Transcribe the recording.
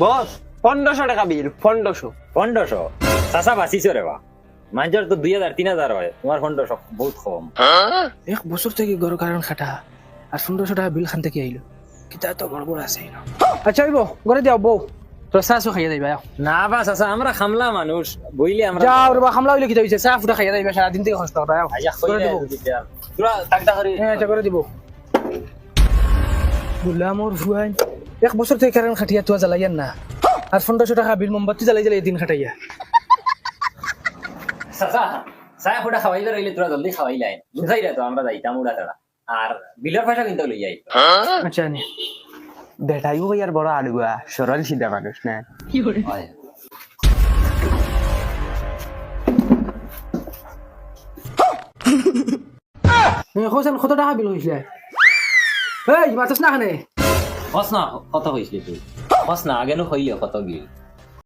বস 1500 টাকা বিল 1500। 1500 চাচা বাঁচিছো রে বা মানুষের তো 2000 3000 হয় তোমার 1500 বহুত কম। এক বছর থেকে গরু কারণ খাটা আর 1500 টাকা বিল খান থেকে আইলো কিতা তো গড়বড় আছে না। আচ্ছা হইব ঘরে যাও বউ তোর চাচু খাইয়া যাইবা না বা চাচা আমরা খামলা মানুষ বইলে আমরা যাও রে বা খামলা হইলে কি হইছে চা ফুটা খাইয়া যাইবা সারা দিন থেকে কষ্ট করা যাও আইয়া করে কইলে দিব তোরা টাকা করে হ্যাঁ আচ্ছা করে দিব বুলা মোর ভুয়াই এক বছর থেকে কারণ খাটিয়া তুয়া জ্বালাইয়ান না আর 1500 টাকা বিল মোমবাতি জ্বালাই জ্বালাই দিন খাটাইয়া চাচা চায় ফুটা খাওয়াইবে রইলে তোরা জলদি খাওয়াই লাইন বুঝাই রে তো আমরা যাইতাম উড়া তারা আর বিলের পয়সা কিন্তু লই যাই। আচ্ছা নি বেটাইও ইয়ার বড় আড়ুয়া সরল সিধা মানুষ না। হয়। হোসেন কত টাকা বিল হইছে এই মাতাস না খানে হস না কত হইছিল তুই হস না আগে নো হইলে কত গিয়ে